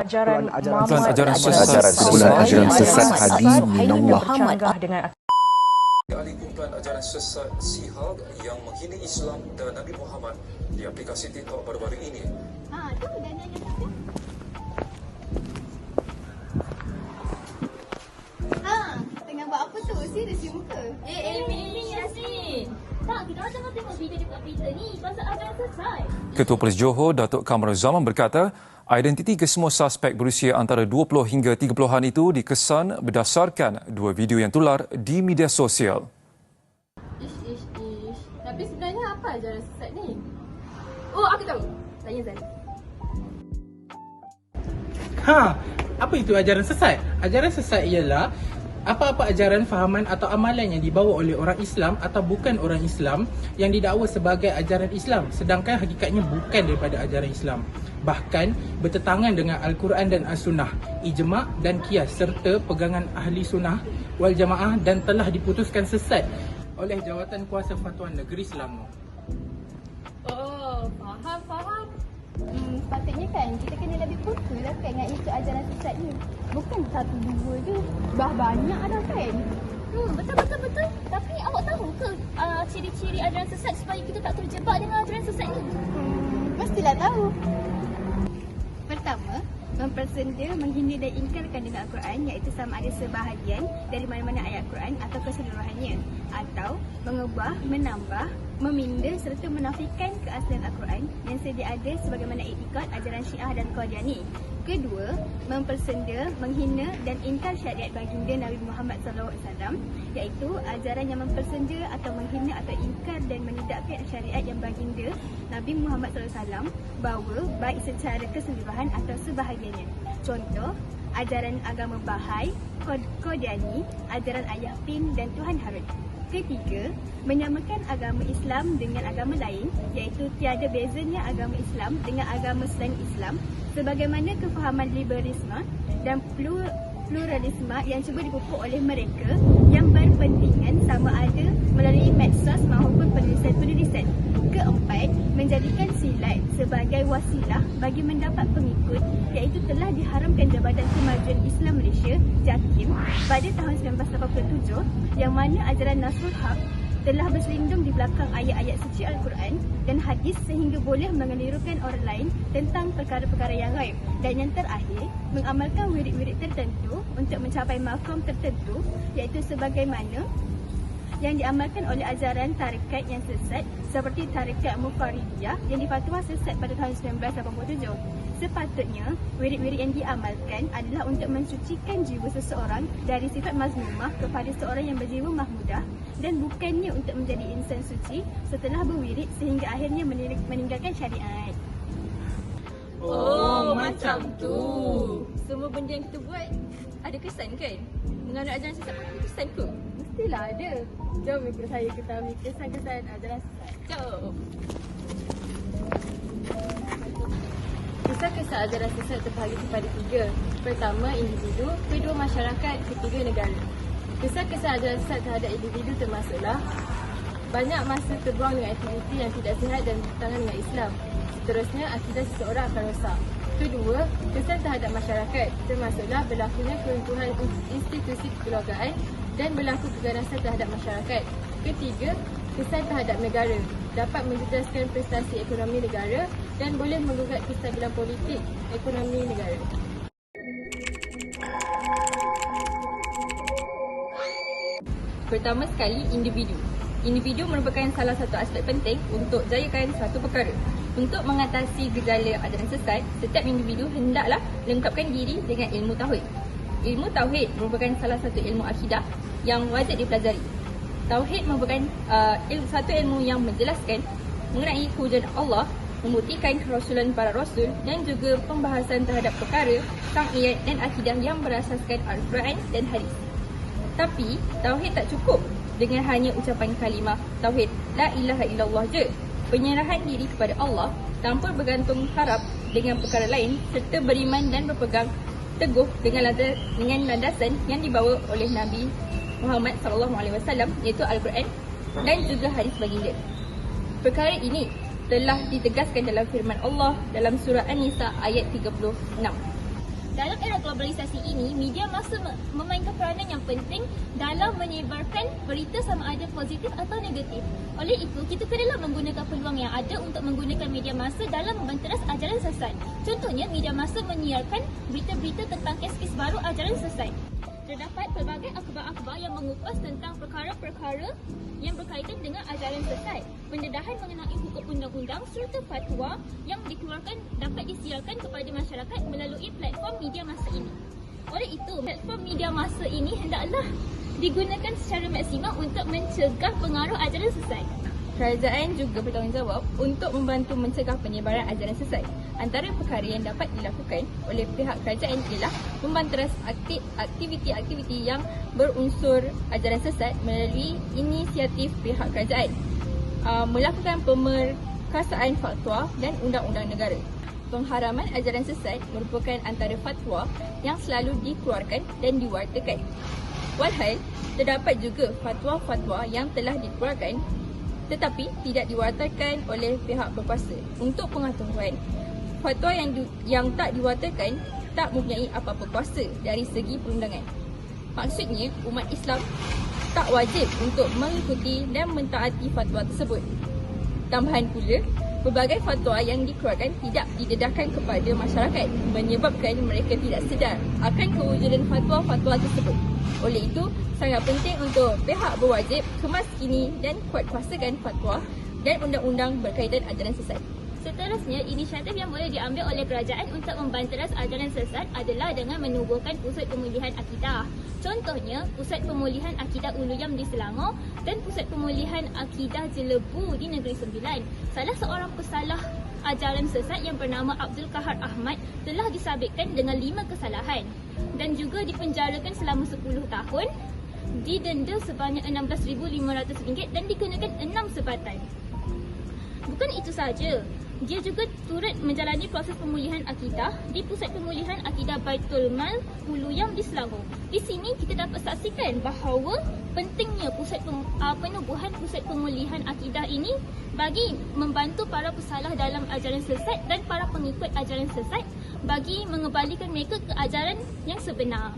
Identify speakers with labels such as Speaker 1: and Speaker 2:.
Speaker 1: ajaran
Speaker 2: sesat Hadi Minallah
Speaker 1: dengan ahli kumpulan ajaran sesat Sihab yang menghina Islam dan Nabi Muhammad di aplikasi TikTok baru-baru ini.
Speaker 3: Tu dah nanya siapa? Tengah buat apa tu? Serius you muka?
Speaker 4: Amy, Yasmin. Tak, kita orang tengah tengok video dekat Twitter ni pasal ajaran sesat.
Speaker 1: Ketua Polis Johor, Datuk Kamrul Zaman berkata, identiti kesemua suspek berusia antara 20 hingga 30-an itu dikesan berdasarkan dua video yang tular di media sosial.
Speaker 4: Ish. Tapi sebenarnya apa ajaran sesat ni? Oh, aku tahu. Tanya Zan.
Speaker 5: Apa itu ajaran sesat? Ajaran sesat ialah apa-apa ajaran, fahaman atau amalan yang dibawa oleh orang Islam atau bukan orang Islam yang didakwa sebagai ajaran Islam sedangkan hakikatnya bukan daripada ajaran Islam. Bahkan bertentangan dengan Al-Quran dan As-Sunnah, ijma' dan qiyas serta pegangan ahli sunnah wal jamaah dan telah diputuskan sesat oleh Jawatan Kuasa Fatwa Negeri Selangor.
Speaker 4: Oh, faham.
Speaker 3: Sepatutnya kan kita kena lebih fokus lah kan dengan isu ajaran sesat ni. Bukan satu dua je, banyak dah kan.
Speaker 4: Betul. Tapi awak tahu ke ciri-ciri ajaran sesat supaya kita tak terjebak dengan ajaran sesat ni?
Speaker 3: Mestilah tahu. Pertama, mempersenda, menghina dan ingkarkan dengan Al-Quran iaitu sama ada sebahagian dari mana-mana ayat Al-Quran atau keseluruhannya, atau mengubah, menambah, meminda serta menafikan keaslian Al-Quran yang sedia ada sebagaimana iktikad ajaran Syiah dan Qadiani. Kedua, mempersenda, menghina dan ingkar syariat baginda Nabi Muhammad SAW iaitu ajaran yang mempersenda atau menghina atau ingkar dan menidakkan syariat yang baginda Nabi Muhammad SAW bawa baik secara keseluruhan atau sebahagiannya. Contoh, ajaran agama Bahai, Qadiani, ajaran Ayah Pin dan Tuhan Harun. Ketiga, menyamakan agama Islam dengan agama lain iaitu tiada bezanya agama Islam dengan agama selain Islam sebagaimana kefahaman liberalisme dan pluralisme yang cuba dipupuk oleh mereka yang berpentingan sama ada melalui medsos maupun penulisan-penulisan. Keempat, menjadikan silat sebagai wasilah bagi mendapat pengikut iaitu telah diharamkan Jabatan Kemajuan Islam Malaysia JAKIM pada tahun 1987 yang mana ajaran Nasrul Haq telah berselindung di belakang ayat-ayat suci Al-Quran dan hadis sehingga boleh mengelirukan orang lain tentang perkara-perkara yang gaib. Dan yang terakhir, mengamalkan wirid-wirid tertentu untuk mencapai makam tertentu iaitu sebagaimana yang diamalkan oleh ajaran tarekat yang sesat seperti tarekat Mufaridiyah yang difatwa sesat pada tahun 1987. Sepatutnya, wirid-wirid yang diamalkan adalah untuk mensucikan jiwa seseorang dari sifat mazmumah kepada seorang yang berjiwa mahmudah dan bukannya untuk menjadi insan suci setelah berwirid sehingga akhirnya meninggalkan syariat.
Speaker 4: Oh, macam tu. Semua benda yang kita buat ada kesan kan? Menganut ajaran sesat pun ada kesan ke?
Speaker 3: Mestilah ada. Jom ikut saya ketahui kesan-kesan ajaran sesat.
Speaker 4: Jom.
Speaker 3: Kisah-kisah ajaran sesat terbahagi kepada tiga. Pertama, individu. Kedua, masyarakat. Ketiga, negara. Kisah-kisah ajaran sesat terhadap individu termasuklah banyak masa terbuang dengan aktiviti yang tidak sihat dan bertentangan dengan Islam. Seterusnya, akidah seseorang akan rosak. Kedua, kesan terhadap masyarakat termasuklah berlakunya keruntuhan institusi kekeluargaan dan berlaku keganasan terhadap masyarakat. Ketiga, kesan terhadap negara dapat menjejaskan prestasi ekonomi negara dan boleh menggugat kestabilan politik ekonomi negara.
Speaker 4: Pertama sekali, individu. Individu merupakan salah satu aspek penting untuk jayakan suatu perkara. Untuk mengatasi gejala ajaran sesat, setiap individu hendaklah lengkapkan diri dengan ilmu tauhid. Ilmu tauhid merupakan salah satu ilmu akidah yang wajib dipelajari. Tauhid merupakan satu ilmu yang menjelaskan mengenai kewujudan Allah, membuktikan kerasulan para rasul dan juga pembahasan terhadap perkara, syariat dan akidah yang berasaskan Al-Quran dan hadis. Tapi, tauhid tak cukup dengan hanya ucapan kalimah tauhid la ilaha illallah je. Penyerahan diri kepada Allah tanpa bergantung harap dengan perkara lain serta beriman dan berpegang teguh dengan landasan yang dibawa oleh Nabi Muhammad SAW iaitu Al-Quran dan juga hadis baginda. Perkara ini telah ditegaskan dalam firman Allah dalam surah An-Nisa ayat 36. Dalam era globalisasi ini, media massa memainkan peranan yang penting dalam menyebarkan berita sama ada positif atau negatif. Oleh itu, kita perlulah menggunakan peluang yang ada untuk menggunakan media massa dalam membanteras ajaran sesat. Contohnya, media massa menyiarkan berita-berita tentang kes-kes baru ajaran sesat. Terdapat pelbagai akhbar-akhbar yang mengupas tentang perkara-perkara yang berkaitan dengan ajaran sesat. Pendedahan mengenai hukum undang-undang serta fatwa yang dikeluarkan dapat disiarkan kepada masyarakat melalui platform media massa ini. Oleh itu, platform media massa ini hendaklah digunakan secara maksimal untuk mencegah pengaruh ajaran sesat. Kerajaan juga bertanggungjawab untuk membantu mencegah penyebaran ajaran sesat. Antara perkara yang dapat dilakukan oleh pihak kerajaan ialah membanteras aktiviti-aktiviti yang berunsur ajaran sesat melalui inisiatif pihak kerajaan, melakukan pemerkasaan fatwa dan undang-undang negara. Pengharaman ajaran sesat merupakan antara fatwa yang selalu dikeluarkan dan diwartakan. Walhal, terdapat juga fatwa-fatwa yang telah dikeluarkan tetapi tidak diwartakan oleh pihak berkuasa. Untuk pengetahuan, fatwa yang tak diwartakan tak mempunyai apa-apa kuasa dari segi perundangan. Maksudnya, umat Islam tak wajib untuk mengikuti dan mentaati fatwa tersebut. Tambahan pula, pelbagai fatwa yang dikeluarkan tidak didedahkan kepada masyarakat menyebabkan mereka tidak sedar akan kewujudan fatwa-fatwa tersebut. Oleh itu, sangat penting untuk pihak berwajib kemaskini dan kuatkuasakan fatwa dan undang-undang berkaitan ajaran sesat. Seterusnya, inisiatif yang boleh diambil oleh kerajaan untuk membanteras ajaran sesat adalah dengan menubuhkan pusat pemulihan akidah. Contohnya, Pusat Pemulihan Akidah Uluyam di Selangor dan Pusat Pemulihan Akidah Jelebu di Negeri Sembilan. Salah seorang pesalah ajaran sesat yang bernama Abdul Kahar Ahmad telah disabitkan dengan 5 kesalahan dan juga dipenjarakan selama 10 tahun, didenda sebanyak RM16,500 dan dikenakan 6 sebatan. Bukan itu saja, dia juga turut menjalani proses pemulihan akidah di Pusat Pemulihan Akidah Baitul Mal Uluyam di Selangor. Di sini kita dapat saksikan bahawa pentingnya penubuhan Pusat Pemulihan Akidah ini bagi membantu para pesalah dalam ajaran sesat dan para pengikut ajaran sesat bagi mengembalikan mereka ke ajaran yang sebenar.